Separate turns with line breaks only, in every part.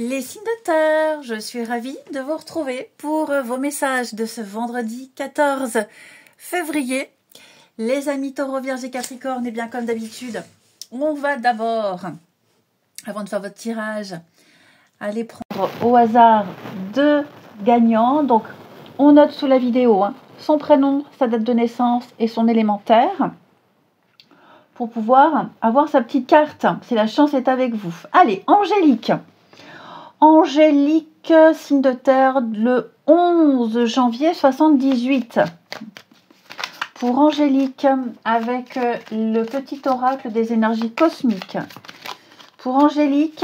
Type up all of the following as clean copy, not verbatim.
Les signes de terre, je suis ravie de vous retrouver pour vos messages de ce vendredi 14 février. Les amis Taureau, Vierge et Capricorne, et bien comme d'habitude, on va d'abord, avant de faire votre tirage, aller prendre au hasard deux gagnants. Donc, on note sous la vidéo son prénom, sa date de naissance et son élémentaire pour pouvoir avoir sa petite carte, si la chance est avec vous. Allez, Angélique. Angélique, signe de terre, le 11 janvier 78. Pour Angélique, avec le petit oracle des énergies cosmiques. Pour Angélique,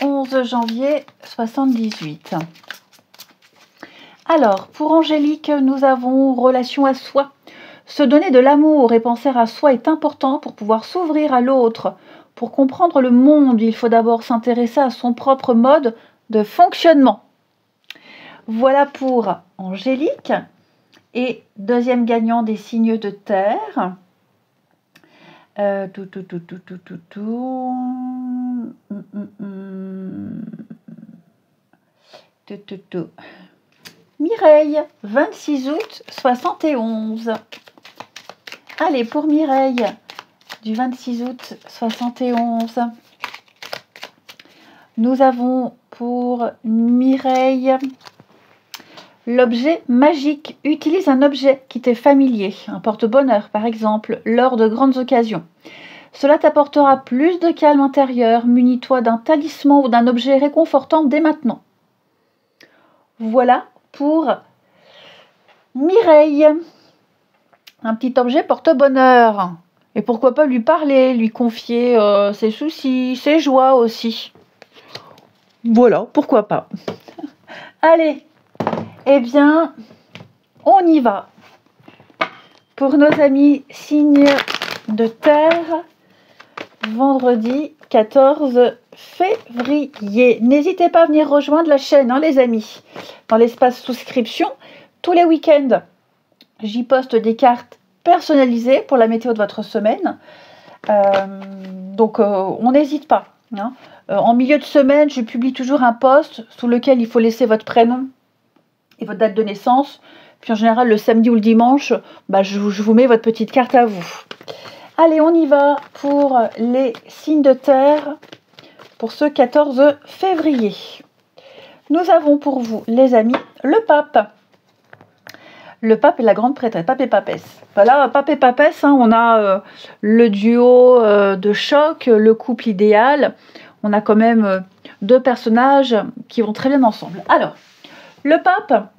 11 janvier 78. Alors, pour Angélique, nous avons relation à soi. Se donner de l'amour et penser à soi est important pour pouvoir s'ouvrir à l'autre. Pour comprendre le monde, il faut d'abord s'intéresser à son propre mode de fonctionnement. Voilà pour Angélique. Et deuxième gagnant des signes de terre. Mireille, 26 août 71. Allez, pour Mireille, du 26 août 71. Nous avons pour Mireille l'objet magique. Utilise un objet qui t'est familier, un porte-bonheur par exemple, lors de grandes occasions. Cela t'apportera plus de calme intérieur. Munis-toi d'un talisman ou d'un objet réconfortant dès maintenant. Voilà pour Mireille. Un petit objet porte-bonheur. Et pourquoi pas lui parler, lui confier ses soucis, ses joies aussi. Voilà, pourquoi pas. Allez, eh bien, on y va. Pour nos amis signes de terre, vendredi 14 février. N'hésitez pas à venir rejoindre la chaîne, les amis. Dans l'espace souscription, tous les week-ends, j'y poste des cartes personnalisées pour la météo de votre semaine. Donc, on n'hésite pas. En milieu de semaine, je publie toujours un post sous lequel il faut laisser votre prénom et votre date de naissance. Puis en général, le samedi ou le dimanche, je vous mets votre petite carte à vous. Allez, on y va pour les signes de terre pour ce 14 février. Nous avons pour vous, les amis, le pape. Le pape et la grande prêtresse, pape et papesse. Voilà, pape et papesse, on a le duo de choc, le couple idéal. On a quand même deux personnages qui vont très bien ensemble. Alors, le pape,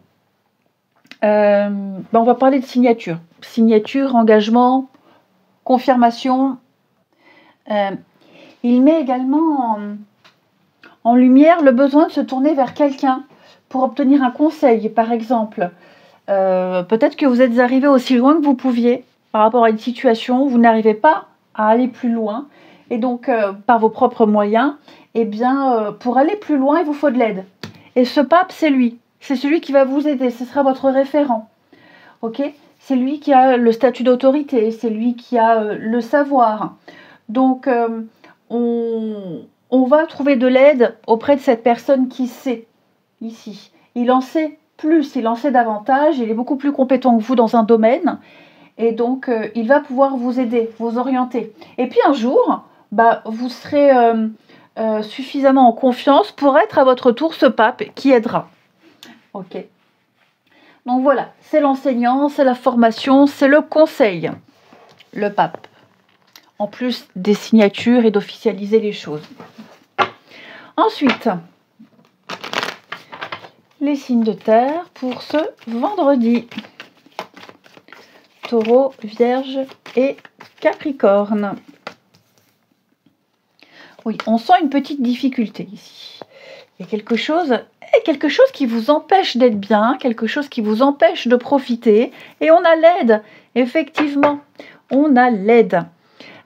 on va parler de signature. Signature, engagement, confirmation. Il met également en lumière le besoin de se tourner vers quelqu'un pour obtenir un conseil, par exemple. Peut-être que vous êtes arrivé aussi loin que vous pouviez par rapport à une situation, vous n'arrivez pas à aller plus loin. Et donc, par vos propres moyens, pour aller plus loin, il vous faut de l'aide. Et ce pape, c'est lui. C'est celui qui va vous aider. Ce sera votre référent. Ok ? C'est lui qui a le statut d'autorité. C'est lui qui a le savoir. Donc, on va trouver de l'aide auprès de cette personne qui sait, ici. Il en sait plus, il en sait davantage. Il est beaucoup plus compétent que vous dans un domaine. Et donc, il va pouvoir vous aider, vous orienter. Et puis un jour, vous serez suffisamment en confiance pour être à votre tour ce pape qui aidera. Ok. Donc voilà, c'est l'enseignant, c'est la formation, c'est le conseil, le pape. En plus des signatures et d'officialiser les choses. Ensuite, les signes de terre pour ce vendredi. Taureau, Vierge et Capricorne. Oui, on sent une petite difficulté ici. Il y a quelque chose qui vous empêche d'être bien, quelque chose qui vous empêche de profiter. Et on a l'aide, effectivement. On a l'aide.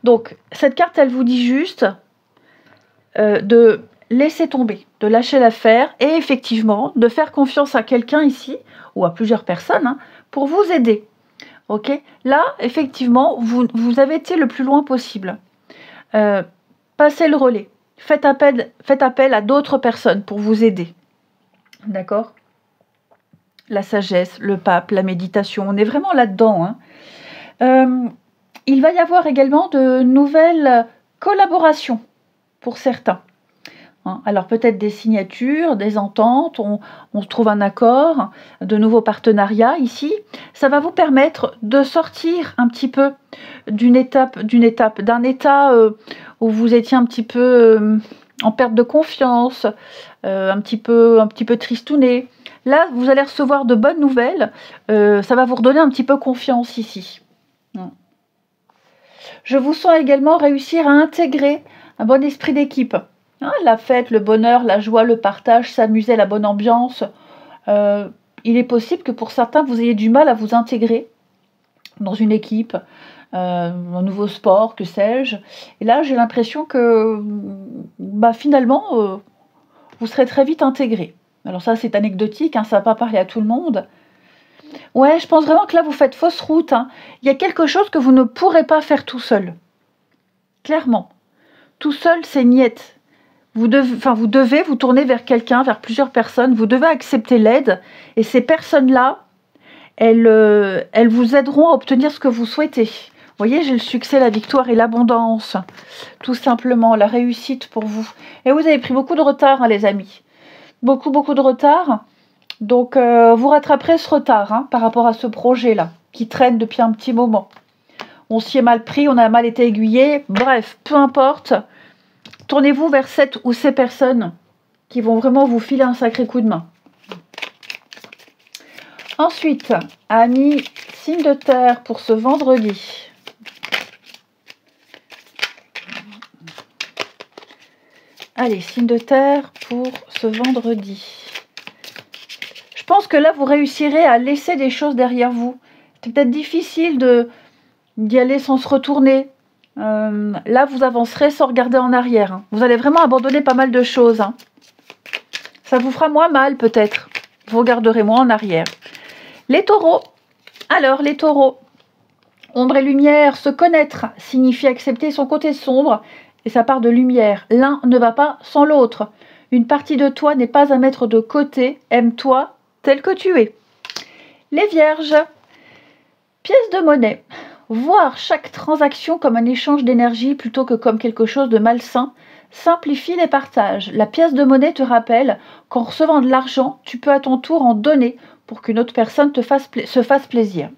Donc, cette carte, elle vous dit juste de laisser tomber, de lâcher l'affaire et effectivement de faire confiance à quelqu'un ici, ou à plusieurs personnes, pour vous aider. Ok ? Là, effectivement, vous avez été le plus loin possible. Passez le relais. faites appel à d'autres personnes pour vous aider. D'accord? La sagesse, le pape, la méditation, on est vraiment là-dedans. Hein. Il va y avoir également de nouvelles collaborations pour certains. Hein. Alors peut-être des signatures, des ententes, on trouve un accord, de nouveaux partenariats ici. Ça va vous permettre de sortir un petit peu d'un état où vous étiez un petit peu en perte de confiance, un petit peu tristouné. Là, vous allez recevoir de bonnes nouvelles. Ça va vous redonner un petit peu confiance ici. Je vous sens également réussir à intégrer un bon esprit d'équipe. Hein, la fête, le bonheur, la joie, le partage, s'amuser, la bonne ambiance. Il est possible que pour certains, vous ayez du mal à vous intégrer dans une équipe, un nouveau sport, que sais-je. Et là, j'ai l'impression que finalement, vous serez très vite intégré. Alors ça, c'est anecdotique, hein, ça ne va pas parler à tout le monde. Ouais, je pense vraiment que là, vous faites fausse route. Hein. Il y a quelque chose que vous ne pourrez pas faire tout seul. Clairement. Tout seul, c'est niette. Vous devez vous tourner vers quelqu'un, vers plusieurs personnes. Vous devez accepter l'aide. Et ces personnes-là, elles vous aideront à obtenir ce que vous souhaitez. Vous voyez, j'ai le succès, la victoire et l'abondance. Tout simplement, la réussite pour vous. Et vous avez pris beaucoup de retard, hein, les amis. Beaucoup de retard. Donc, vous rattraperez ce retard hein, par rapport à ce projet-là, qui traîne depuis un petit moment. On s'y est mal pris, on a mal été aiguillé. Bref, peu importe. Tournez-vous vers cette ou ces personnes qui vont vraiment vous filer un sacré coup de main. Ensuite, amis, signe de terre pour ce vendredi. Allez, signe de terre pour ce vendredi. Je pense que là, vous réussirez à laisser des choses derrière vous. C'est peut-être difficile d'y aller sans se retourner. Là, vous avancerez sans regarder en arrière. Hein. Vous allez vraiment abandonner pas mal de choses. Hein. Ça vous fera moins mal, peut-être. Vous regarderez moins en arrière. Les taureaux. Alors, les taureaux. Ombre et lumière, se connaître signifie accepter son côté sombre et sa part de lumière. L'un ne va pas sans l'autre. Une partie de toi n'est pas à mettre de côté. Aime-toi tel que tu es. Les vierges. Pièce de monnaie. Voir chaque transaction comme un échange d'énergie plutôt que comme quelque chose de malsain simplifie les partages. La pièce de monnaie te rappelle qu'en recevant de l'argent, tu peux à ton tour en donner pour qu'une autre personne se fasse plaisir.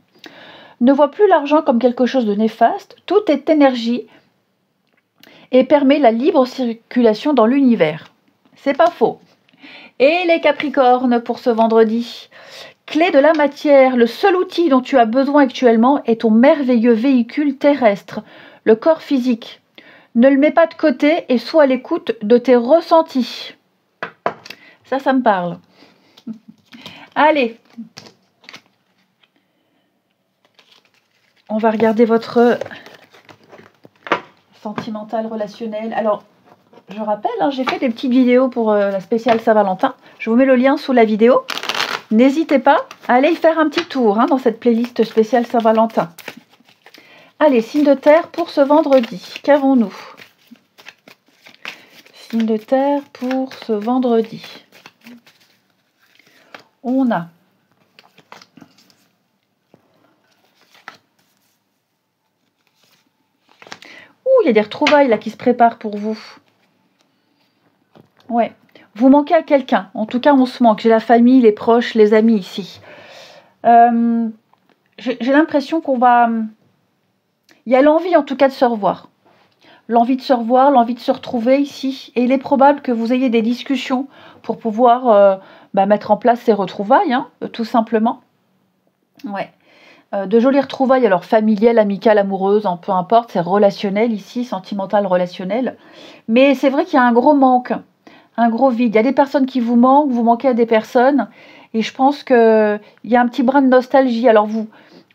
Ne vois plus l'argent comme quelque chose de néfaste, tout est énergie et permet la libre circulation dans l'univers. C'est pas faux. Et les Capricornes pour ce vendredi. Clé de la matière, le seul outil dont tu as besoin actuellement est ton merveilleux véhicule terrestre, le corps physique. Ne le mets pas de côté et sois à l'écoute de tes ressentis. Ça me parle. Allez. On va regarder votre sentimental relationnel. Alors, je rappelle, hein, j'ai fait des petites vidéos pour la spéciale Saint-Valentin. Je vous mets le lien sous la vidéo. N'hésitez pas à aller y faire un petit tour hein, dans cette playlist spéciale Saint-Valentin. Allez, signe de terre pour ce vendredi. Qu'avons-nous? Signe de terre pour ce vendredi. On a il y a des retrouvailles là qui se préparent pour vous. Ouais. Vous manquez à quelqu'un. En tout cas, on se manque. J'ai la famille, les proches, les amis ici. J'ai l'impression qu'on va... Il y a l'envie en tout cas de se revoir. L'envie de se revoir, l'envie de se retrouver ici. Et il est probable que vous ayez des discussions pour pouvoir mettre en place ces retrouvailles, hein, tout simplement. Ouais. De jolies retrouvailles, alors familiales, amicales, amoureuses, peu importe, c'est relationnel ici, sentimental, relationnel. Mais c'est vrai qu'il y a un gros manque, un gros vide. Il y a des personnes qui vous manquent, vous manquez à des personnes. Et je pense qu'il y a un petit brin de nostalgie. Alors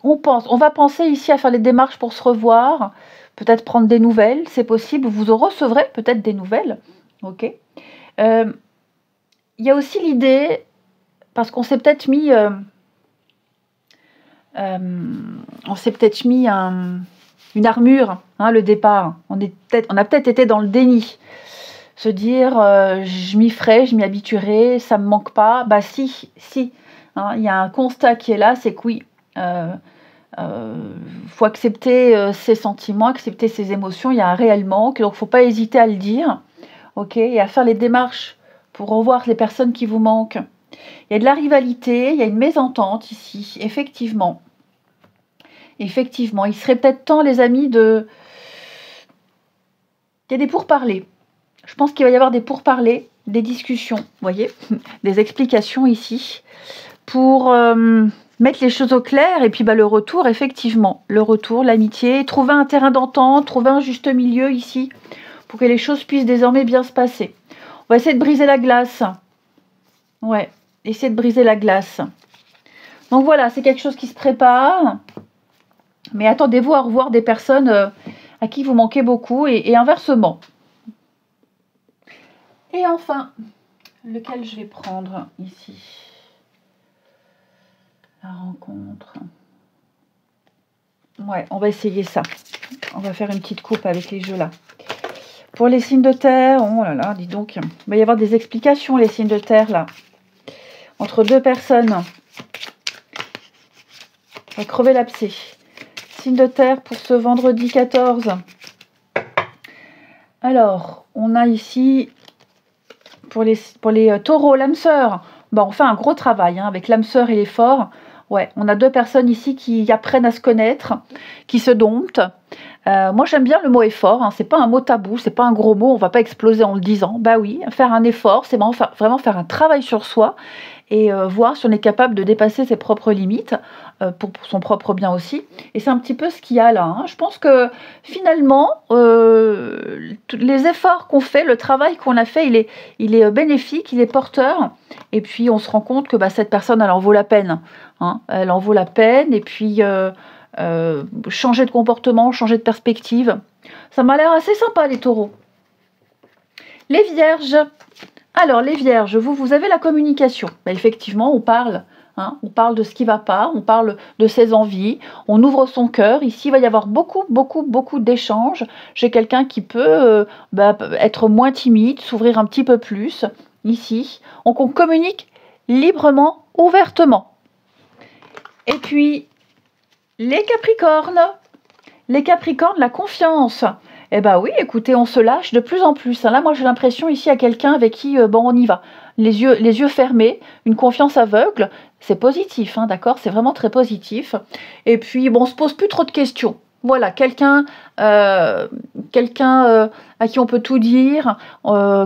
on va penser ici à faire des démarches pour se revoir, peut-être prendre des nouvelles, c'est possible. Vous en recevrez peut-être des nouvelles. Ok. Il y a aussi l'idée, parce qu'on s'est peut-être mis... une armure, hein, le départ. On a peut-être été dans le déni se dire je m'y ferai, je m'y habituerai, ça me manque pas. Bah si, si. Hein, il y a un constat qui est là, c'est que oui, faut accepter ses sentiments, accepter ses émotions. Il y a un réel manque, donc faut pas hésiter à le dire, ok, et à faire les démarches pour revoir les personnes qui vous manquent. Il y a de la rivalité, il y a une mésentente ici, effectivement. Effectivement, il serait peut-être temps, les amis, de... Il y a des pourparlers. Je pense qu'il va y avoir des pourparlers, des discussions, vous voyez, des explications ici, pour mettre les choses au clair. Et puis le retour, effectivement, le retour, l'amitié, trouver un terrain d'entente, trouver un juste milieu ici, pour que les choses puissent désormais bien se passer. On va essayer de briser la glace. Ouais, essayer de briser la glace. Donc voilà, c'est quelque chose qui se prépare. Mais attendez-vous à revoir des personnes à qui vous manquez beaucoup et inversement. Et enfin, lequel je vais prendre ici? La rencontre. Ouais, on va essayer ça. On va faire une petite coupe avec les jeux là. Pour les signes de terre, oh là là, dis donc, il va y avoir des explications, les signes de terre là. Entre deux personnes. On va crever l'abcès. Signe de terre pour ce vendredi 14. Alors, on a ici, pour les taureaux, l'âme sœur. Bon, on fait un gros travail avec l'âme sœur et l'effort. Ouais, on a deux personnes ici qui apprennent à se connaître, qui se domptent. Moi, j'aime bien le mot effort. Hein. C'est pas un mot tabou, c'est pas un gros mot. On va pas exploser en le disant. Bah oui, faire un effort, c'est vraiment faire un travail sur soi et voir si on est capable de dépasser ses propres limites pour son propre bien aussi. Et c'est un petit peu ce qu'il y a là. Hein. Je pense que finalement, les efforts qu'on fait, le travail qu'on a fait, il est bénéfique, il est porteur. Et puis, on se rend compte que cette personne, elle en vaut la peine. Hein. Elle en vaut la peine. Et puis, changer de comportement, changer de perspective. Ça m'a l'air assez sympa, les taureaux. Les vierges. Alors, les vierges, vous avez la communication. Effectivement, on parle. Hein, on parle de ce qui ne va pas, on parle de ses envies, on ouvre son cœur. Ici, il va y avoir beaucoup d'échanges. J'ai quelqu'un qui peut être moins timide, s'ouvrir un petit peu plus. Ici, on communique librement, ouvertement. Et puis, les Capricornes. Les Capricornes, la confiance. Eh bien oui, écoutez, on se lâche de plus en plus. Là, moi, j'ai l'impression ici à quelqu'un avec qui, on y va. Les yeux fermés, une confiance aveugle. C'est positif, hein, d'accord? C'est vraiment très positif. Et puis, on ne se pose plus trop de questions. Voilà, quelqu'un à qui on peut tout dire,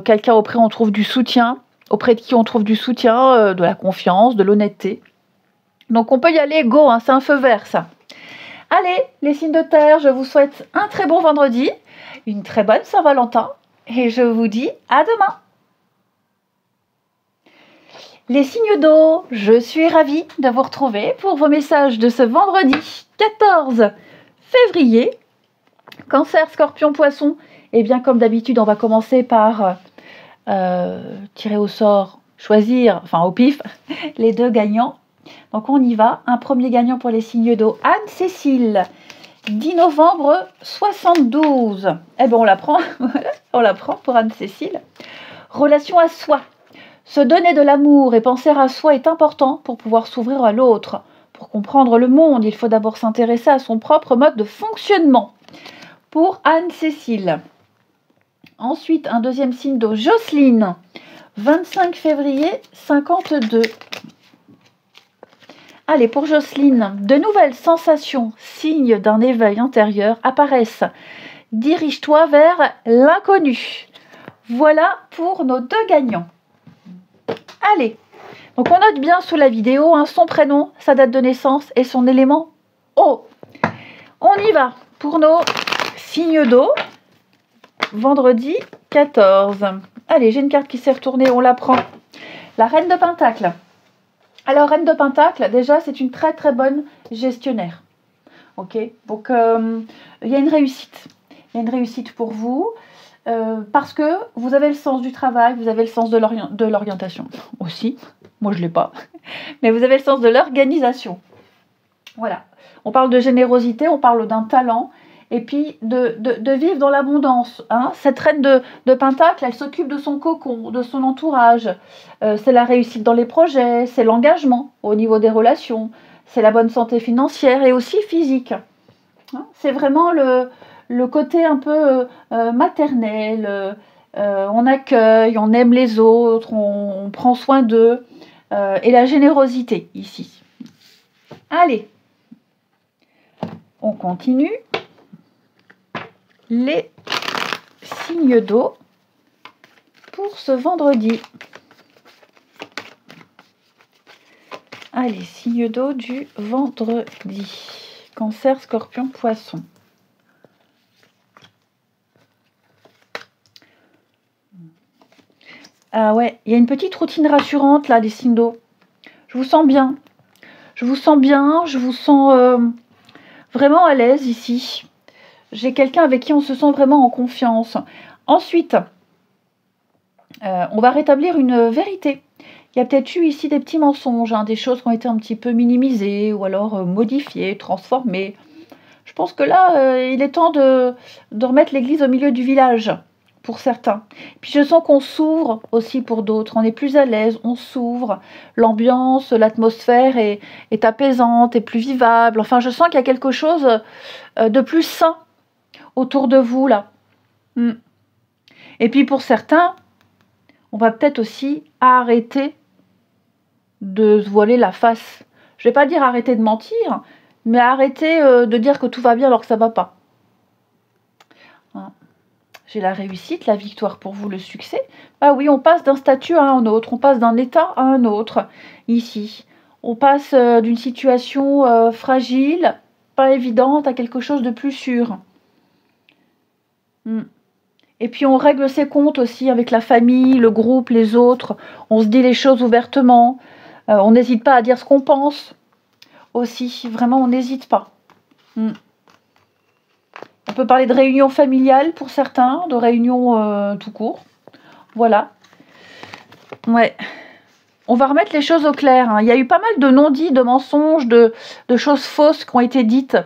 quelqu'un auprès on trouve du soutien, auprès de qui on trouve du soutien, de la confiance, de l'honnêteté. Donc, on peut y aller, go, hein, c'est un feu vert, ça. Allez, les signes de terre, je vous souhaite un très bon vendredi, une très bonne Saint-Valentin, et je vous dis à demain. Les signes d'eau, je suis ravie de vous retrouver pour vos messages de ce vendredi 14 février. Cancer, Scorpion, Poisson. Et bien comme d'habitude, on va commencer par tirer au sort, choisir, enfin au pif, les deux gagnants. Donc on y va. Un premier gagnant pour les signes d'eau, Anne-Cécile, 10 novembre 72. Eh bien on la prend, on la prend pour Anne-Cécile. Relation à soi. Se donner de l'amour et penser à soi est important pour pouvoir s'ouvrir à l'autre. Pour comprendre le monde, il faut d'abord s'intéresser à son propre mode de fonctionnement. Pour Anne-Cécile. Ensuite, un deuxième signe d'eau, Jocelyne, 25 février 52. Allez, pour Jocelyne, de nouvelles sensations, signes d'un éveil intérieur apparaissent. Dirige-toi vers l'inconnu. Voilà pour nos deux gagnants. Allez, donc on note bien sous la vidéo son prénom, sa date de naissance et son élément eau. On y va pour nos signes d'eau. Vendredi 14. Allez, j'ai une carte qui s'est retournée, on la prend. La Reine de Pentacle. Alors, Reine de Pentacle, déjà, c'est une très très bonne gestionnaire. Ok, donc il y a une réussite. Il y a une réussite pour vous parce que vous avez le sens du travail, vous avez le sens de l'orientation aussi. Moi, je ne l'ai pas. Mais vous avez le sens de l'organisation. Voilà. On parle de générosité, on parle d'un talent. et puis de vivre dans l'abondance. Hein. Cette reine de Pentacle, elle s'occupe de son cocon, de son entourage. C'est la réussite dans les projets, c'est l'engagement au niveau des relations, c'est la bonne santé financière et aussi physique. Hein. C'est vraiment le côté un peu maternel. On accueille, on aime les autres, on prend soin d'eux. Et la générosité ici. Allez, on continue. Les signes d'eau pour ce vendredi. Allez, signes d'eau du vendredi. Cancer, Scorpion, Poisson. Ah ouais, il y a une petite routine rassurante là, les signes d'eau. Je vous sens bien. Je vous sens bien, je vous sens vraiment à l'aise ici. J'ai quelqu'un avec qui on se sent vraiment en confiance. Ensuite, on va rétablir une vérité. Il y a peut-être eu ici des petits mensonges, hein, des choses qui ont été un petit peu minimisées ou alors modifiées, transformées. Je pense que là, il est temps de remettre l'église au milieu du village, pour certains. Puis je sens qu'on s'ouvre aussi pour d'autres. On est plus à l'aise, on s'ouvre. L'ambiance, l'atmosphère est apaisante, est plus vivable. Enfin, je sens qu'il y a quelque chose de plus sain autour de vous, là. Et puis pour certains, on va peut-être aussi arrêter de se voiler la face. Je vais pas dire arrêter de mentir, mais arrêter de dire que tout va bien alors que ça va pas. Hein. J'ai la réussite, la victoire pour vous, le succès. Ah oui, on passe d'un statut à un autre, on passe d'un état à un autre, ici. On passe d'une situation fragile, pas évidente, à quelque chose de plus sûr. Et puis on règle ses comptes aussi avec la famille, le groupe, les autres. On se dit les choses ouvertement. On n'hésite pas à dire ce qu'on pense. Aussi, vraiment, on n'hésite pas. On peut parler de réunions familiales pour certains, de réunions tout court. Voilà. Ouais. On va remettre les choses au clair. Hein. Il y a eu pas mal de non-dits, de mensonges, de choses fausses qui ont été dites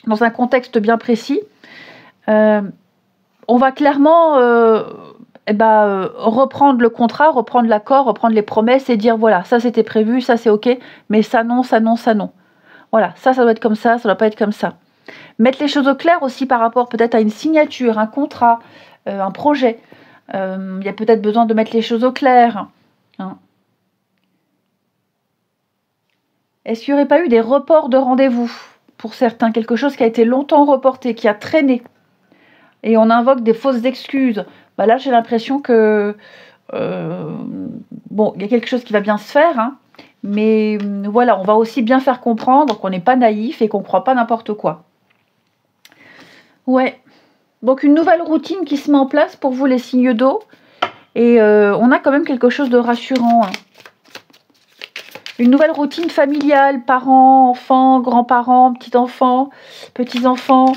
dans un contexte bien précis. On va clairement reprendre le contrat, reprendre l'accord, reprendre les promesses et dire voilà, ça c'était prévu, ça c'est ok, mais ça non, ça non, ça non. Voilà, ça doit être comme ça doit pas être comme ça. Mettre les choses au clair aussi par rapport peut-être à une signature, un contrat, un projet. Il y a peut-être besoin de mettre les choses au clair. Hein. Est-ce qu'il n'y aurait pas eu des reports de rendez-vous pour certains, quelque chose qui a été longtemps reporté, qui a traîné et on invoque des fausses excuses. Bah là, j'ai l'impression que bon, il y a quelque chose qui va bien se faire, hein, mais voilà, on va aussi bien faire comprendre qu'on n'est pas naïf et qu'on ne croit pas n'importe quoi. Ouais, donc une nouvelle routine qui se met en place pour vous, les signes d'eau, et on a quand même quelque chose de rassurant. Hein. Une nouvelle routine familiale, parents, enfants, grands-parents, petits-enfants, petits-enfants.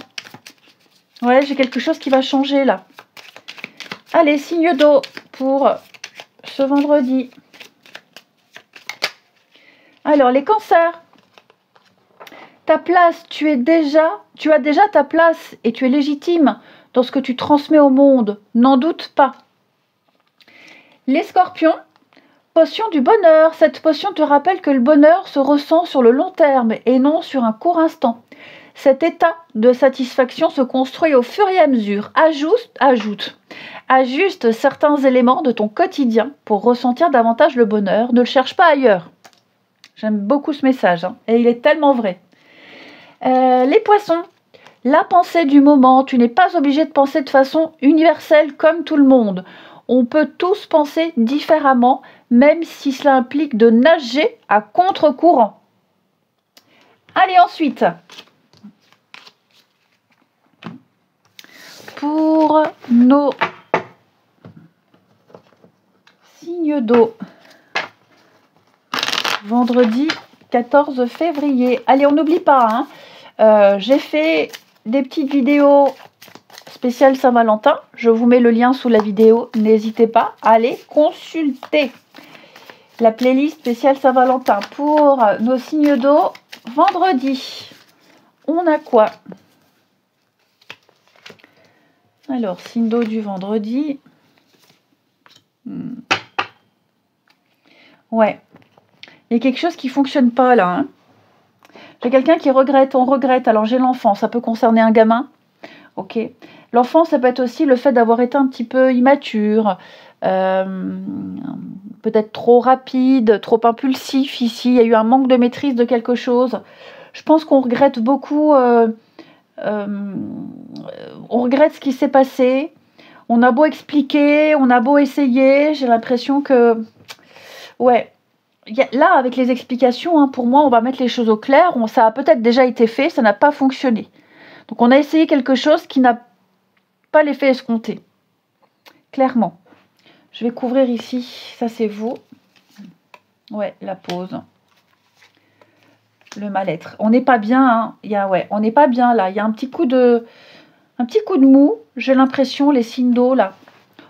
Ouais, j'ai quelque chose qui va changer là. Allez, signe d'eau pour ce vendredi. Alors, les cancers. Ta place, tu as déjà ta place et tu es légitime dans ce que tu transmets au monde. N'en doute pas. Les scorpions. Potion du bonheur. Cette potion te rappelle que le bonheur se ressent sur le long terme et non sur un court instant. Cet état de satisfaction se construit au fur et à mesure. Ajuste certains éléments de ton quotidien pour ressentir davantage le bonheur. Ne le cherche pas ailleurs. J'aime beaucoup ce message, hein, et il est tellement vrai. Les poissons, la pensée du moment. Tu n'es pas obligé de penser de façon universelle comme tout le monde. On peut tous penser différemment, même si cela implique de nager à contre-courant. Allez, ensuite. Pour nos signes d'eau, vendredi 14 février. Allez, on n'oublie pas, hein, j'ai fait des petites vidéos spéciales Saint-Valentin. Je vous mets le lien sous la vidéo. N'hésitez pas à aller consulter la playlist spéciale Saint-Valentin. Pour nos signes d'eau, vendredi, on a quoi ? Alors, signe d'eau du vendredi. Ouais. Il y a quelque chose qui ne fonctionne pas là. Hein. J'ai quelqu'un qui regrette, on regrette. Alors, j'ai l'enfant, ça peut concerner un gamin. Ok. L'enfant, ça peut être aussi le fait d'avoir été un petit peu immature, peut-être trop rapide, trop impulsif ici. Il y a eu un manque de maîtrise de quelque chose. Je pense qu'on regrette beaucoup. On regrette ce qui s'est passé. On a beau expliquer, on a beau essayer. J'ai l'impression que... Ouais. Là, avec les explications, hein, pour moi, on va mettre les choses au clair. Ça a peut-être déjà été fait, ça n'a pas fonctionné. Donc, on a essayé quelque chose qui n'a pas l'effet escompté. Clairement. Je vais couvrir ici. Ça, c'est vous. Ouais, la pause. Le mal-être. On n'est pas bien. Hein. On n'est pas bien là. Il y a un petit coup de mou. J'ai l'impression, les signes d'eau là.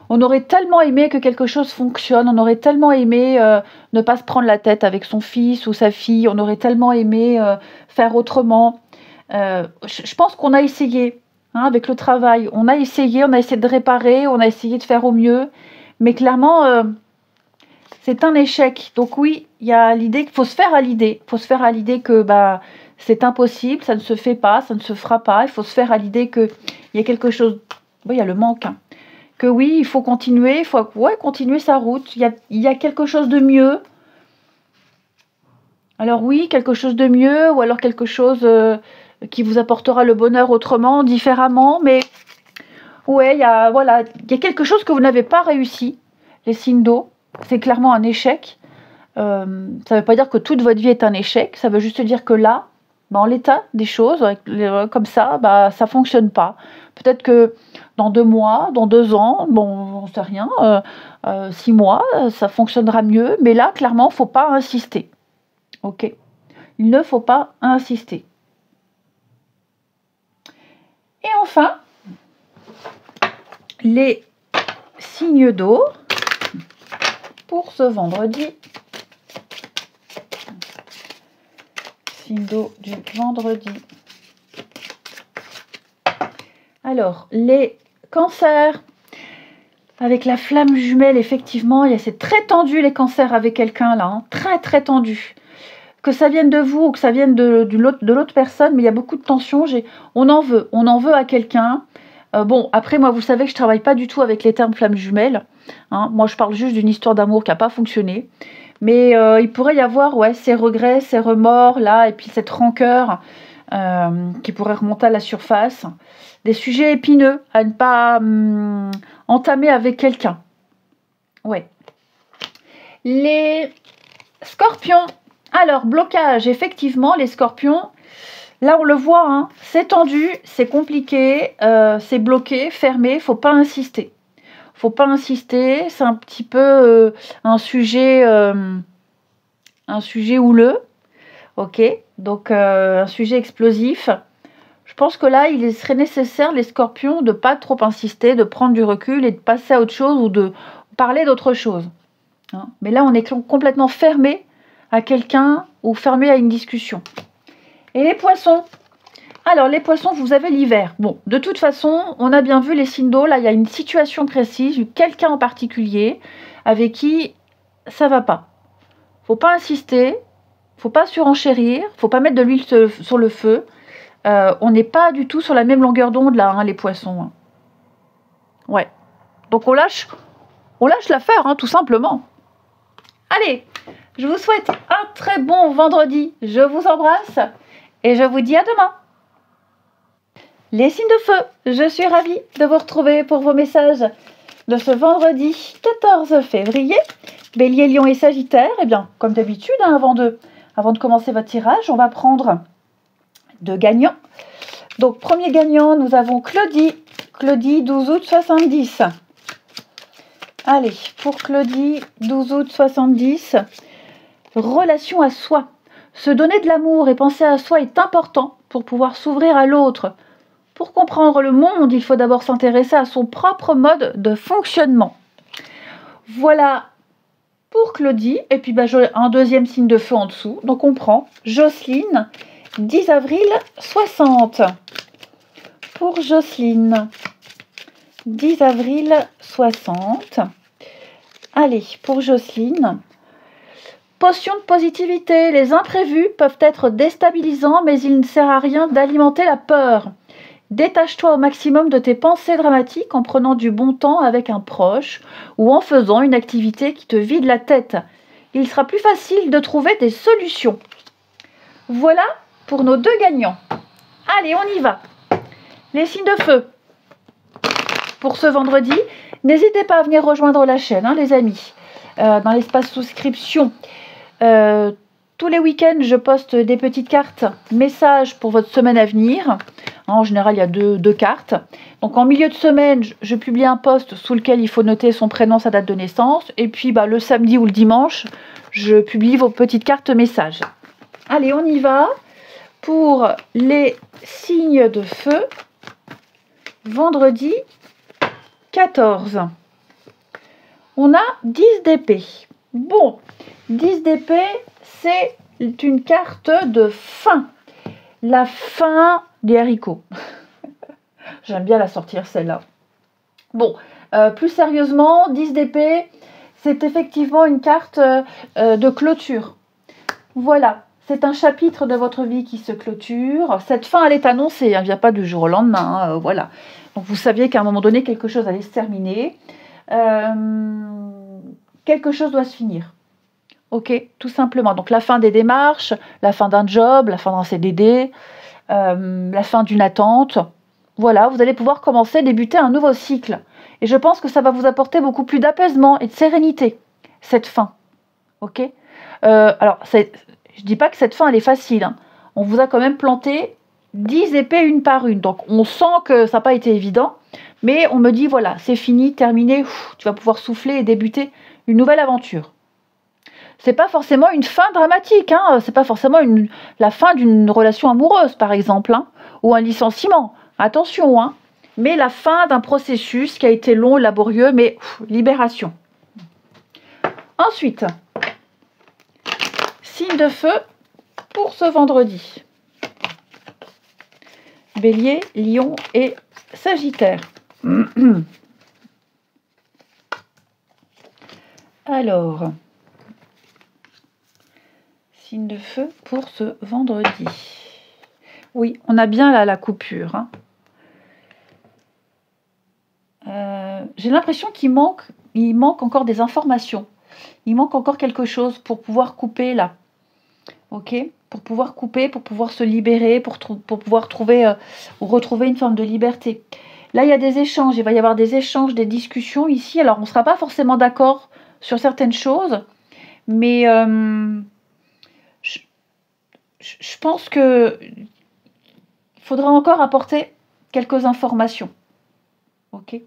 On aurait tellement aimé que quelque chose fonctionne. On aurait tellement aimé ne pas se prendre la tête avec son fils ou sa fille. On aurait tellement aimé faire autrement. Je pense qu'on a essayé. Hein, avec le travail, on a essayé de réparer, on a essayé de faire au mieux, mais clairement, c'est un échec. Donc oui, il y a l'idée qu'il faut se faire à l'idée. Il faut se faire à l'idée que c'est impossible, ça ne se fait pas, ça ne se fera pas. Il faut se faire à l'idée qu'il y a quelque chose... Oui, il y a le manque. Hein. Que oui, il faut continuer, il faut continuer sa route. Il y a quelque chose de mieux. Alors oui, quelque chose de mieux, ou alors quelque chose... qui vous apportera le bonheur autrement, différemment, mais ouais, il y a quelque chose que vous n'avez pas réussi, les signes d'eau, c'est clairement un échec. Ça ne veut pas dire que toute votre vie est un échec, ça veut juste dire que là, en l'état des choses, comme ça, ça ne fonctionne pas. Peut-être que dans 2 mois, dans 2 ans, on ne sait rien, 6 mois, ça fonctionnera mieux, mais là, clairement, il ne faut pas insister. Ok. Il ne faut pas insister. Et enfin, les signes d'eau pour ce vendredi. Signe d'eau du vendredi. Alors, les cancers. Avec la flamme jumelle, effectivement, c'est très tendu les cancers avec quelqu'un là. Hein, très très tendu. Que ça vienne de vous ou que ça vienne de l'autre personne, mais il y a beaucoup de tension. On en veut à quelqu'un. Bon, après, moi, vous savez que je ne travaille pas du tout avec les termes flamme jumelle. Hein. Moi, je parle juste d'une histoire d'amour qui n'a pas fonctionné. Mais il pourrait y avoir ces regrets, ces remords, là, et puis cette rancœur qui pourrait remonter à la surface. Des sujets épineux à ne pas entamer avec quelqu'un. Ouais. Les scorpions. Alors, blocage, effectivement, les scorpions, là on le voit, hein, c'est tendu, c'est compliqué, c'est bloqué, fermé, faut pas insister. Faut pas insister, c'est un petit peu un sujet houleux, ok, donc un sujet explosif. Je pense que là, il serait nécessaire, les scorpions, de pas trop insister, de prendre du recul et de passer à autre chose ou de parler d'autre chose. Hein. Mais là, on est complètement fermé à quelqu'un ou fermé à une discussion. Et les poissons. Alors, les poissons, vous avez l'hiver. Bon, de toute façon, on a bien vu les signes d'eau. Là, il y a une situation précise, quelqu'un en particulier avec qui ça va pas. Faut pas insister, faut pas surenchérir, faut pas mettre de l'huile sur le feu. On n'est pas du tout sur la même longueur d'onde là, hein, les poissons. Ouais. Donc on lâche l'affaire, hein, tout simplement. Allez, je vous souhaite un très bon vendredi. Je vous embrasse et je vous dis à demain. Les signes de feu, je suis ravie de vous retrouver pour vos messages de ce vendredi 14 février. Bélier, Lion et Sagittaire, eh bien, comme d'habitude, hein, avant de commencer votre tirage, on va prendre 2 gagnants. Donc, premier gagnant, nous avons Claudie. Claudie, 12 août 70. Allez, pour Claudie, 12 août 70, relation à soi. Se donner de l'amour et penser à soi est important pour pouvoir s'ouvrir à l'autre. Pour comprendre le monde, il faut d'abord s'intéresser à son propre mode de fonctionnement. Voilà pour Claudie. Et puis, j'ai un deuxième signe de feu en dessous. Donc, on prend Jocelyne, 10 avril 60. Pour Jocelyne, 10 avril 60. Allez, pour Jocelyne. Potion de positivité. Les imprévus peuvent être déstabilisants, mais il ne sert à rien d'alimenter la peur. Détache-toi au maximum de tes pensées dramatiques en prenant du bon temps avec un proche ou en faisant une activité qui te vide la tête. Il sera plus facile de trouver des solutions. Voilà pour nos 2 gagnants. Allez, on y va. Les signes de feu. Pour ce vendredi, n'hésitez pas à venir rejoindre la chaîne, hein, les amis, dans l'espace souscription. Tous les week-ends, je poste des petites cartes messages pour votre semaine à venir. En général, il y a deux cartes. Donc, en milieu de semaine, je publie un post sous lequel il faut noter son prénom, sa date de naissance. Et puis, le samedi ou le dimanche, je publie vos petites cartes messages. Allez, on y va pour les signes de feu. Vendredi 14. On a 10 d'épée. Bon, 10 d'épée, c'est une carte de fin. La fin des haricots. J'aime bien la sortir celle-là. Bon, plus sérieusement, 10 d'épée, c'est effectivement une carte de clôture. Voilà, c'est un chapitre de votre vie qui se clôture. Cette fin, elle est annoncée, elle ne vient pas du jour au lendemain. Voilà. Donc vous saviez qu'à un moment donné, quelque chose allait se terminer. Quelque chose doit se finir. Ok, tout simplement. Donc la fin des démarches, la fin d'un job, la fin d'un CDD, la fin d'une attente. Voilà, vous allez pouvoir débuter un nouveau cycle. Et je pense que ça va vous apporter beaucoup plus d'apaisement et de sérénité, cette fin. Ok. Alors, je dis pas que cette fin, elle est facile. Hein. On vous a quand même planté 10 épées une par une. Donc, on sent que ça n'a pas été évident. Mais on me dit, voilà, c'est fini, terminé. Tu vas pouvoir souffler et débuter une nouvelle aventure. C'est pas forcément une fin dramatique, hein. C'est pas forcément la fin d'une relation amoureuse, par exemple, hein, ou un licenciement. Attention, hein. Mais la fin d'un processus qui a été long, laborieux, mais libération. Ensuite, signe de feu pour ce vendredi. Bélier, Lion et Sagittaire. Alors, signe de feu pour ce vendredi. Oui, on a bien là la coupure. Hein. J'ai l'impression qu'il manque encore des informations. Il manque encore quelque chose pour pouvoir couper là. Ok ? Pour pouvoir couper, pour pouvoir se libérer, pour pouvoir trouver ou retrouver une forme de liberté. Là, il y a des échanges. Il va y avoir des échanges, des discussions ici. Alors, on ne sera pas forcément d'accord sur certaines choses, mais je pense que il faudra encore apporter quelques informations. Ok.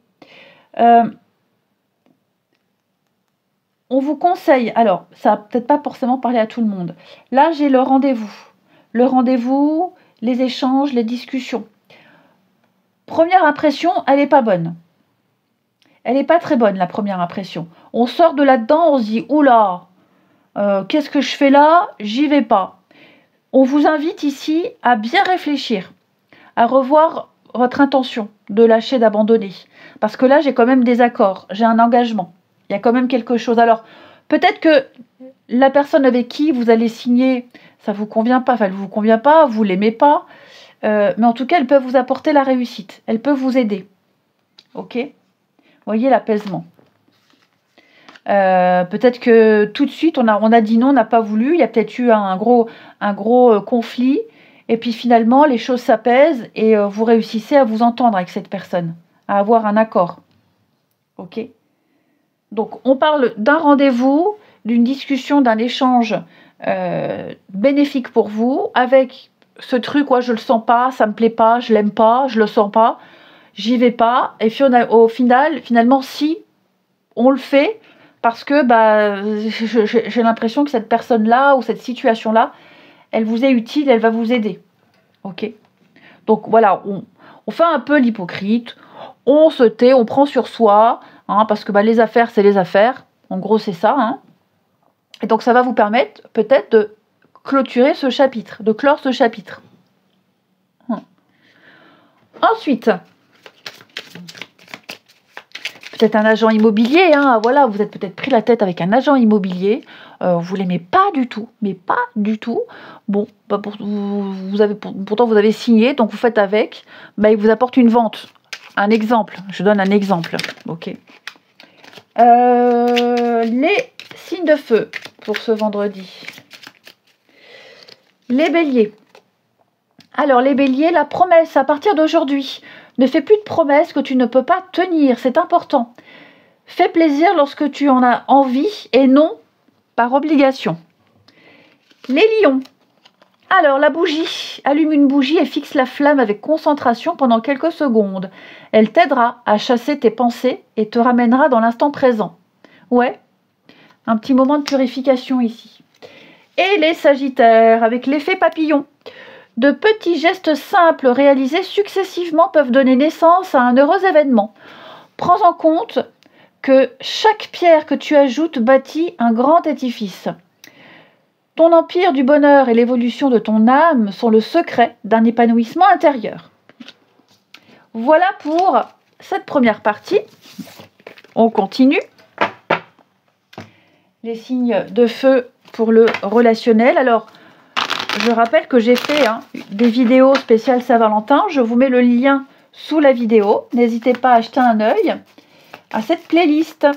On vous conseille, alors ça va peut-être pas forcément parler à tout le monde. Là, j'ai le rendez-vous. Le rendez-vous, les échanges, les discussions. Première impression, elle n'est pas bonne. Elle n'est pas très bonne, la première impression. On sort de là-dedans, on se dit, oula, qu'est-ce que je fais là? J'y vais pas. On vous invite ici à bien réfléchir, à revoir votre intention de lâcher, d'abandonner. Parce que là, j'ai quand même des accords, j'ai un engagement. Il y a quand même quelque chose. Alors, peut-être que la personne avec qui vous allez signer, ça ne vous convient pas, enfin, elle ne vous convient pas, vous ne l'aimez pas. Mais en tout cas, elle peut vous apporter la réussite. Elle peut vous aider. Ok ? Voyez l'apaisement. Peut-être que tout de suite, on a dit non, on n'a pas voulu. Il y a peut-être eu un gros conflit. Et puis finalement, les choses s'apaisent et vous réussissez à vous entendre avec cette personne, à avoir un accord. Ok ? Donc, on parle d'un rendez-vous, d'une discussion, d'un échange bénéfique pour vous, avec ce truc, je le sens pas, ça me plaît pas, je l'aime pas, je le sens pas, j'y vais pas. Et puis au final, finalement, si on le fait, parce que j'ai l'impression que cette personne-là ou cette situation-là, elle vous est utile, elle va vous aider. Ok ? Donc voilà, on fait un peu l'hypocrite, on se tait, on prend sur soi, hein, parce que les affaires, c'est les affaires. En gros, c'est ça. Hein. Et donc, ça va vous permettre peut-être de clôturer ce chapitre, de clore ce chapitre. Ensuite, peut-être un agent immobilier, hein, voilà, vous êtes peut-être pris la tête avec un agent immobilier, vous l'aimez pas du tout, mais pas du tout. Bon, bah pourtant vous avez signé, donc vous faites avec, bah, il vous apporte une vente. Un exemple, je donne un exemple, ok. Les signes de feu pour ce vendredi. Les béliers. Alors les béliers, la promesse à partir d'aujourd'hui. Ne fais plus de promesses que tu ne peux pas tenir, c'est important. Fais plaisir lorsque tu en as envie et non par obligation. Les lions. Alors la bougie, allume une bougie et fixe la flamme avec concentration pendant quelques secondes. Elle t'aidera à chasser tes pensées et te ramènera dans l'instant présent. Ouais, un petit moment de purification ici. Et les sagittaires, avec l'effet papillon. De petits gestes simples réalisés successivement peuvent donner naissance à un heureux événement. Prends en compte que chaque pierre que tu ajoutes bâtit un grand édifice. Ton empire du bonheur et l'évolution de ton âme sont le secret d'un épanouissement intérieur. Voilà pour cette première partie. On continue. Les signes de feu pour le relationnel. Alors, je rappelle que j'ai fait des vidéos spéciales Saint-Valentin. Je vous mets le lien sous la vidéo. N'hésitez pas à jeter un œil à cette playlist.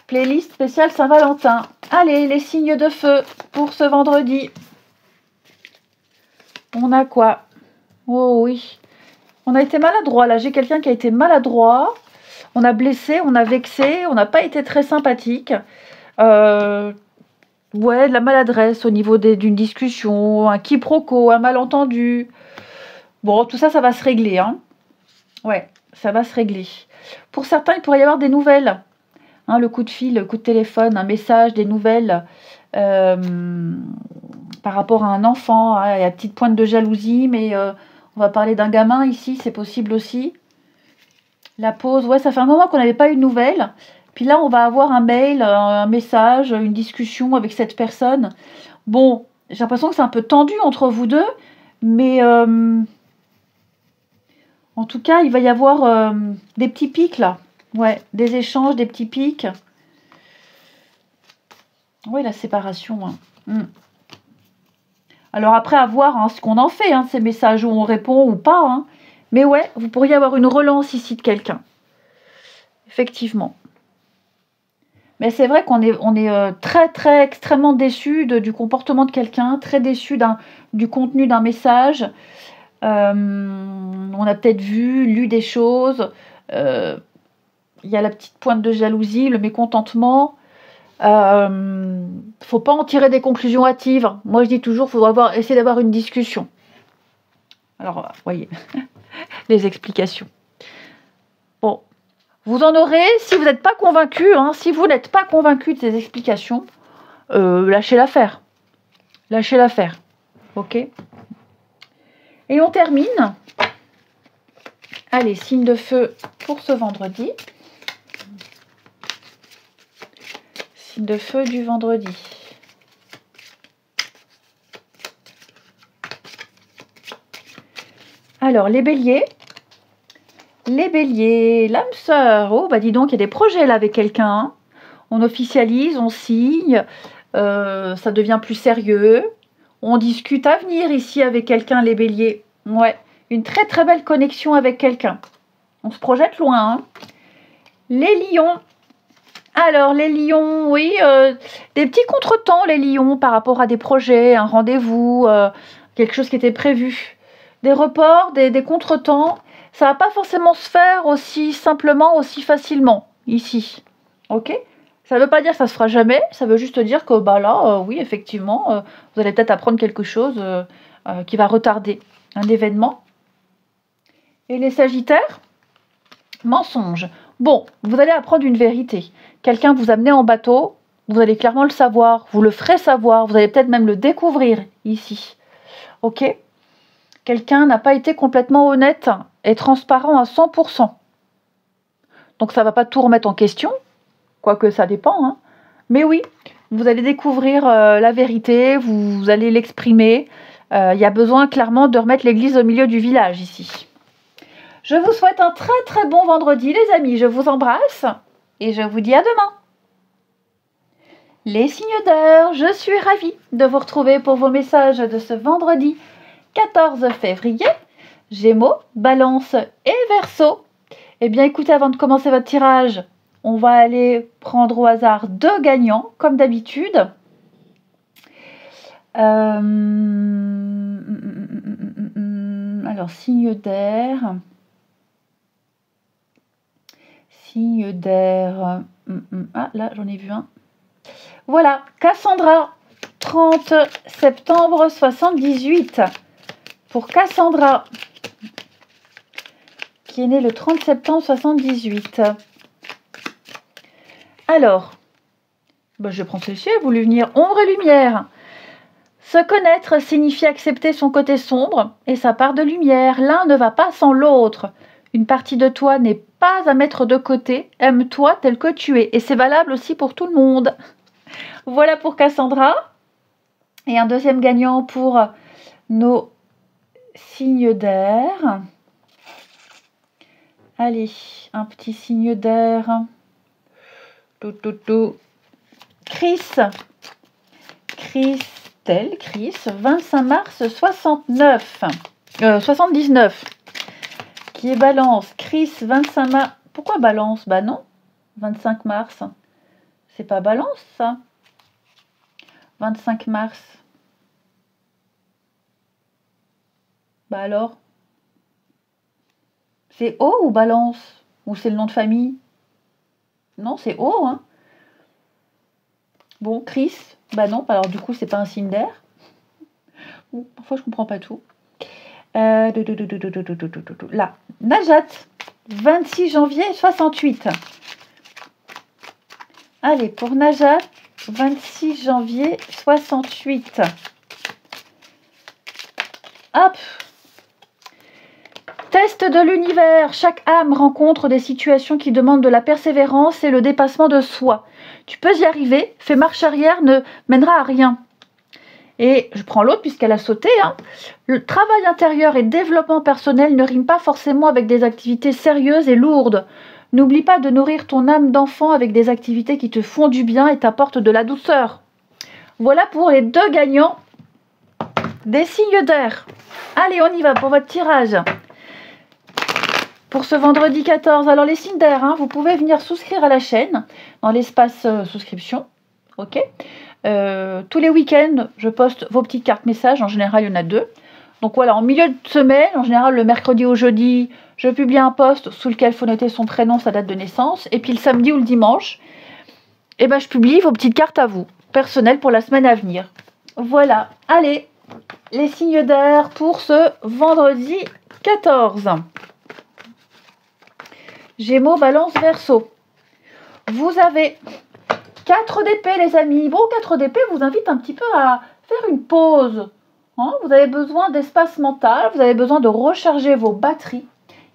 Playlist spéciale Saint-Valentin. Allez, les signes de feu pour ce vendredi. On a quoi? Oh oui. On a été maladroit. Là, j'ai quelqu'un qui a été maladroit. On a blessé, on a vexé. On n'a pas été très sympathique. Ouais, de la maladresse au niveau d'une discussion, un quiproquo, un malentendu. Bon, tout ça, ça va se régler. Hein. Ouais, ça va se régler. Pour certains, il pourrait y avoir des nouvelles. Hein, le coup de fil, le coup de téléphone, un message, des nouvelles par rapport à un enfant. Hein, il y a une petite pointe de jalousie, mais on va parler d'un gamin ici, c'est possible aussi. La pause, ouais, ça fait un moment qu'on n'avait pas eu de nouvelles. Puis là, on va avoir un mail, un message, une discussion avec cette personne. Bon, j'ai l'impression que c'est un peu tendu entre vous deux, mais en tout cas, il va y avoir des petits pics là. Ouais, des échanges, des petits pics. Oui, la séparation. Alors après, à voir ce qu'on en fait, ces messages où on répond ou pas. Hein. Mais ouais, vous pourriez avoir une relance ici de quelqu'un. Effectivement. Mais c'est vrai qu'on est très, très, extrêmement déçu du comportement de quelqu'un, très déçu du contenu d'un message. On a peut-être lu des choses. Il y a la petite pointe de jalousie, le mécontentement. Faut pas en tirer des conclusions hâtives. Moi, je dis toujours, il faudra essayer d'avoir une discussion. Alors, voyez, les explications. Bon. Vous en aurez, si vous n'êtes pas convaincu, si vous n'êtes pas convaincu de ces explications, lâchez l'affaire. Lâchez l'affaire. Ok. Et on termine. Allez, signe de feu pour ce vendredi. Signe de feu du vendredi. Alors, les béliers. Les béliers, l'âme sœur. Oh, bah dis donc, il y a des projets là avec quelqu'un. Hein. On officialise, on signe, ça devient plus sérieux. On discute avenir ici avec quelqu'un, les béliers. Ouais, une très très belle connexion avec quelqu'un. On se projette loin. Hein. Les lions. Alors, les lions, oui, des petits contretemps, les lions, par rapport à des projets, un rendez-vous, quelque chose qui était prévu. Des reports, des contretemps. Ça ne va pas forcément se faire aussi simplement, aussi facilement, ici. Ok? Ça ne veut pas dire que ça ne se fera jamais, ça veut juste dire que là, oui, effectivement, vous allez peut-être apprendre quelque chose qui va retarder un événement. Et les sagittaires? Mensonge. Bon, vous allez apprendre une vérité. Quelqu'un vous amener en bateau, vous allez clairement le savoir, vous le ferez savoir, vous allez peut-être même le découvrir ici. Ok? Quelqu'un n'a pas été complètement honnête et transparent à 100%. Donc ça ne va pas tout remettre en question, quoique ça dépend. Hein. Mais oui, vous allez découvrir la vérité, vous allez l'exprimer. Il y a besoin clairement de remettre l'église au milieu du village ici. Je vous souhaite un très très bon vendredi les amis. Je vous embrasse et je vous dis à demain. Les signes d'air, je suis ravie de vous retrouver pour vos messages de ce vendredi 14 février. Gémeaux, Balance et Verseau. Eh bien écoutez, avant de commencer votre tirage, on va aller prendre au hasard 2 gagnants, comme d'habitude. Alors, signe d'air. Signe d'air. Ah, là, j'en ai vu un. Voilà, Cassandra, 30 septembre 78. Pour Cassandra, qui est née le 30 septembre 78. Alors, je prends ceci, elle a voulu venir ombre et lumière. Se connaître signifie accepter son côté sombre et sa part de lumière. L'un ne va pas sans l'autre. Une partie de toi n'est pas à mettre de côté. Aime-toi tel que tu es. Et c'est valable aussi pour tout le monde. Voilà pour Cassandra. Et un deuxième gagnant pour nos signes d'air. Allez, un petit signe d'air. Chris, 25 mars 79, qui est Balance. Chris, 25 mars. Pourquoi Balance? Bah non, 25 mars. C'est pas Balance, ça. 25 mars. Bah alors? C'est O ou Balance? Ou c'est le nom de famille? Non, c'est O, hein. Bon, Chris, bah non, alors du coup, c'est pas un signe d'air. Parfois, je comprends pas tout. Là, Najat, 26 janvier 68. Allez, pour Najat, 26 janvier 68. Hop. Test de l'univers. Chaque âme rencontre des situations qui demandent de la persévérance et le dépassement de soi. Tu peux y arriver. Fais marche arrière ne mènera à rien. Et je prends l'autre puisqu'elle a sauté. Le travail intérieur et développement personnel ne riment pas forcément avec des activités sérieuses et lourdes. N'oublie pas de nourrir ton âme d'enfant avec des activités qui te font du bien et t'apportent de la douceur. Voilà pour les 2 gagnants des signes d'air. Allez, on y va pour votre tirage. Pour ce vendredi 14, alors les signes d'air, vous pouvez venir souscrire à la chaîne dans l'espace souscription. Ok. Tous les week-ends, je poste vos petites cartes messages. En général, il y en a 2. Donc voilà, en milieu de semaine, en général le mercredi au jeudi, je publie un post sous lequel il faut noter son prénom, sa date de naissance. Et puis le samedi ou le dimanche, je publie vos petites cartes à vous, personnelles pour la semaine à venir. Voilà, allez, les signes d'air pour ce vendredi 14. Gémeaux, Balance, Verseau. Vous avez 4 d'épée, les amis. Bon, 4 d'épée vous invite un petit peu à faire une pause. Vous avez besoin d'espace mental. Vous avez besoin de recharger vos batteries.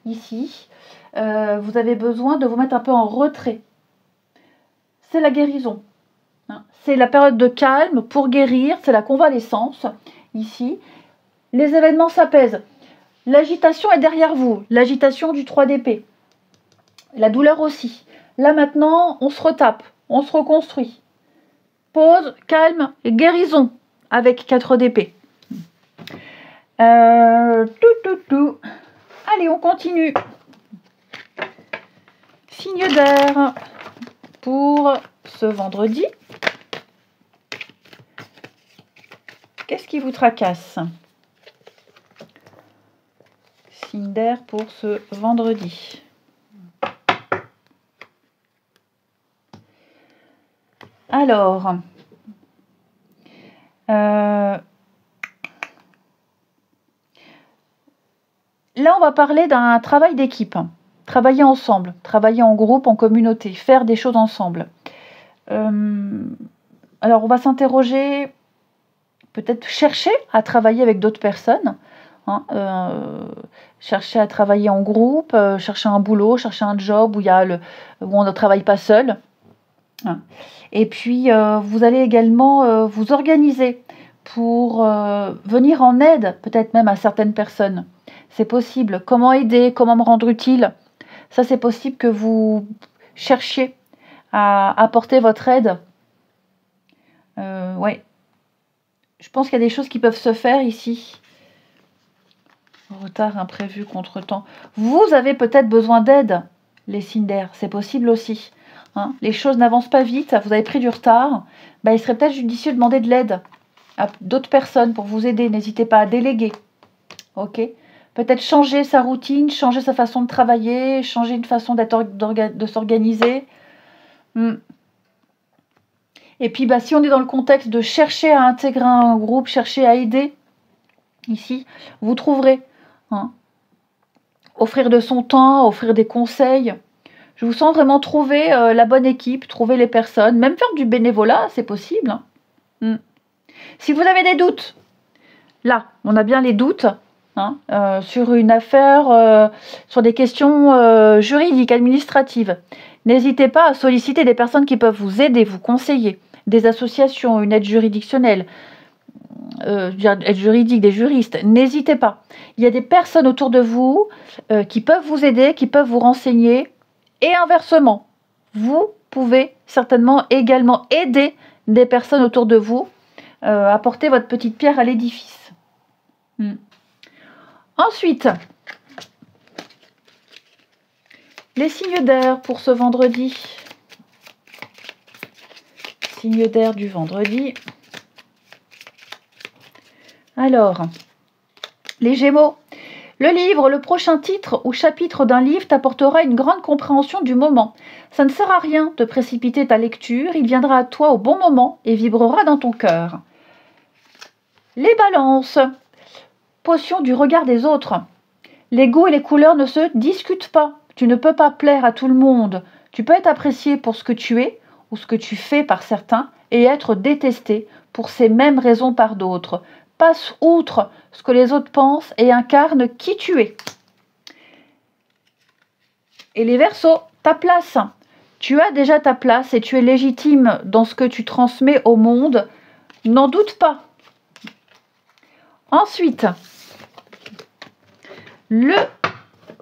Ici. Vous avez besoin de vous mettre un peu en retrait. C'est la guérison. C'est la période de calme pour guérir. C'est la convalescence. Ici. Les événements s'apaisent. L'agitation est derrière vous. L'agitation du 3 d'épée. La douleur aussi. Là maintenant, on se retape, on se reconstruit. Pause, calme et guérison avec 4 d'épée. Allez, on continue. Signe d'air pour ce vendredi. Qu'est-ce qui vous tracasse? Signe d'air pour ce vendredi. Alors, là, on va parler d'un travail d'équipe. Travailler ensemble, travailler en groupe, en communauté, faire des choses ensemble. Alors, on va s'interroger, peut-être chercher à travailler avec d'autres personnes. Chercher à travailler en groupe, chercher un boulot, chercher un job où on ne travaille pas seul. Et puis, vous allez également vous organiser pour venir en aide, peut-être même à certaines personnes. c'est possible. Comment aider, comment me rendre utile, ça c'est possible que vous cherchiez à apporter votre aide. Ouais. Je pense qu'il y a des choses qui peuvent se faire ici. Retard, imprévu, contretemps. Vous avez peut-être besoin d'aide, les signes d'air. C'est possible aussi. Hein, les choses n'avancent pas vite. Vous avez pris du retard. Ben, il serait peut-être judicieux de demander de l'aide à d'autres personnes pour vous aider. N'hésitez pas à déléguer. Ok. Peut-être changer sa routine, changer sa façon de travailler, changer une façon de s'organiser. Et puis, bah, si on est dans le contexte de chercher à intégrer un groupe, chercher à aider, ici, vous trouverez. Hein. Offrir de son temps, offrir des conseils. Je vous sens vraiment trouver la bonne équipe, trouver les personnes, même faire du bénévolat, c'est possible. Hein. Si vous avez des doutes, là, on a bien les doutes hein, sur une affaire, sur des questions juridiques, administratives. N'hésitez pas à solliciter des personnes qui peuvent vous aider, vous conseiller, des associations, une aide juridictionnelle, aide juridique, des juristes. N'hésitez pas. Il y a des personnes autour de vous qui peuvent vous aider, qui peuvent vous renseigner. Et inversement, vous pouvez certainement également aider des personnes autour de vous à porter votre petite pierre à l'édifice. Ensuite, les signes d'air pour ce vendredi. Signes d'air du vendredi. Alors, les Gémeaux. Le livre, le prochain titre ou chapitre d'un livre t'apportera une grande compréhension du moment. Ça ne sert à rien de précipiter ta lecture, il viendra à toi au bon moment et vibrera dans ton cœur. Les Balances. Potion du regard des autres. Les goûts et les couleurs ne se discutent pas. Tu ne peux pas plaire à tout le monde. Tu peux être apprécié pour ce que tu es ou ce que tu fais par certains et être détesté pour ces mêmes raisons par d'autres. Passe outre ce que les autres pensent et incarne qui tu es. Et les Verseaux, ta place. Tu as déjà ta place et tu es légitime dans ce que tu transmets au monde. N'en doute pas. Ensuite, le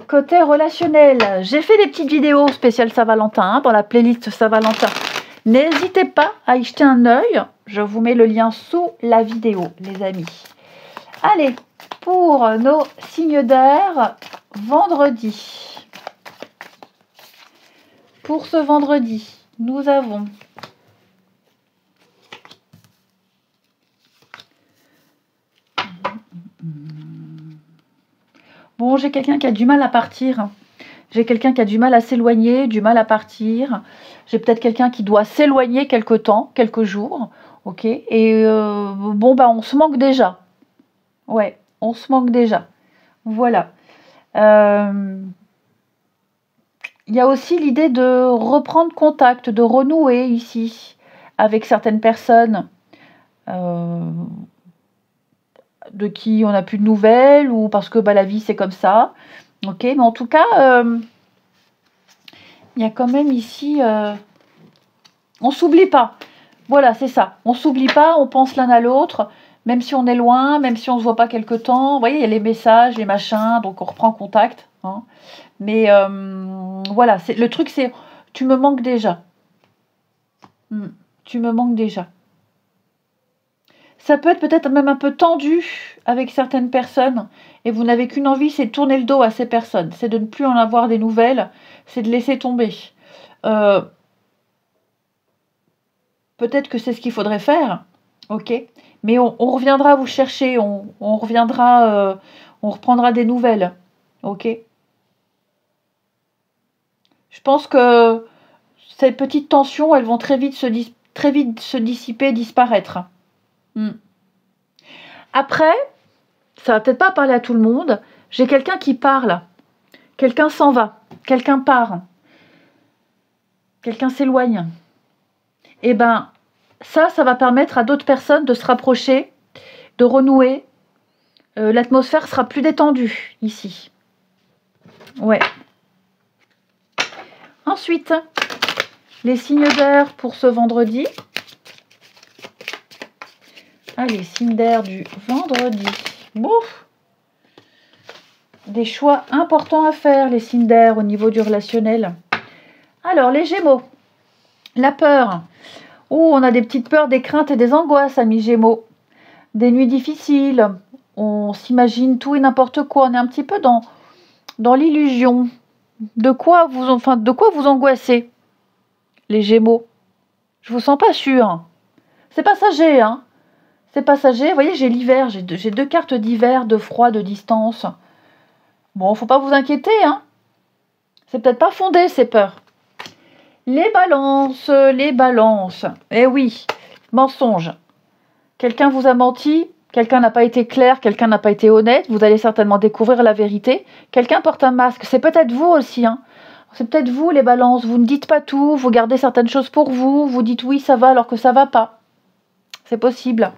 côté relationnel. J'ai fait des petites vidéos spéciales Saint-Valentin hein, dans la playlist Saint-Valentin. N'hésitez pas à y jeter un œil. Je vous mets le lien sous la vidéo, les amis. Allez, pour nos signes d'air, vendredi. Pour ce vendredi, nous avons bon, j'ai quelqu'un qui a du mal à partir. J'ai quelqu'un qui a du mal à s'éloigner, du mal à partir. J'ai peut-être quelqu'un qui doit s'éloigner quelque temps, quelques jours. Ok. Et bon, bah, on se manque déjà. Ouais, on se manque déjà. Voilà. Il y a aussi l'idée de reprendre contact, de renouer ici avec certaines personnes de qui on n'a plus de nouvelles ou parce que bah, la vie c'est comme ça. Ok, mais en tout cas, il y a quand même ici, on s'oublie pas. Voilà, c'est ça. On s'oublie pas, on pense l'un à l'autre, même si on est loin, même si on se voit pas quelque temps. Vous voyez, il y a les messages, les machins, donc on reprend contact. Hein. Mais voilà, le truc c'est, tu me manques déjà. Tu me manques déjà. Ça peut être peut-être même un peu tendu avec certaines personnes et vous n'avez qu'une envie, c'est de tourner le dos à ces personnes. C'est de ne plus en avoir des nouvelles, c'est de laisser tomber. Peut-être que c'est ce qu'il faudrait faire, ok. Mais on reviendra vous chercher, on reviendra, on reprendra des nouvelles, ok. Je pense que ces petites tensions, elles vont très vite se dissiper, disparaître. Après, ça va peut-être pas parler à tout le monde. J'ai quelqu'un qui parle. Quelqu'un s'en va. Quelqu'un part. Quelqu'un s'éloigne. Et ben, ça va permettre à d'autres personnes de se rapprocher, de renouer. L'atmosphère sera plus détendue ici. Ouais. Ensuite, les signes d'air pour ce vendredi. Allez, signes d'air du vendredi. Bon. des choix importants à faire, les signes d'air, au niveau du relationnel. Alors, les Gémeaux, la peur. Oh, on a des petites peurs, des craintes et des angoisses, amis Gémeaux. Des nuits difficiles, on s'imagine tout et n'importe quoi. On est un petit peu dans l'illusion. De quoi vous angoissez, les Gémeaux? Je vous sens pas sûr. C'est passager, hein. C'est passager. Vous voyez, j'ai l'hiver, j'ai deux cartes d'hiver, de froid, de distance. Bon, faut pas vous inquiéter, hein. C'est peut-être pas fondé, ces peurs. Les balances, les balances. Eh oui, mensonge. Quelqu'un vous a menti, quelqu'un n'a pas été clair, quelqu'un n'a pas été honnête, vous allez certainement découvrir la vérité. Quelqu'un porte un masque, c'est peut-être vous aussi, hein. C'est peut-être vous, les balances, vous ne dites pas tout, vous gardez certaines choses pour vous, vous dites oui, ça va alors que ça va pas. C'est possible.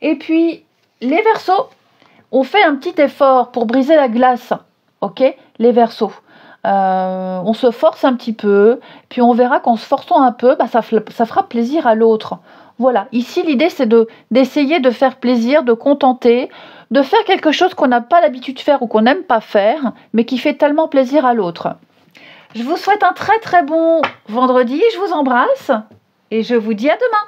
Et puis, les Verseaux, on fait un petit effort pour briser la glace, ok? Les Verseaux. On se force un petit peu, puis on verra qu'en se forçant un peu, ça fera plaisir à l'autre. Voilà, ici l'idée c'est d'essayer de faire plaisir, de contenter, de faire quelque chose qu'on n'a pas l'habitude de faire ou qu'on n'aime pas faire, mais qui fait tellement plaisir à l'autre. Je vous souhaite un très très bon vendredi, je vous embrasse et je vous dis à demain.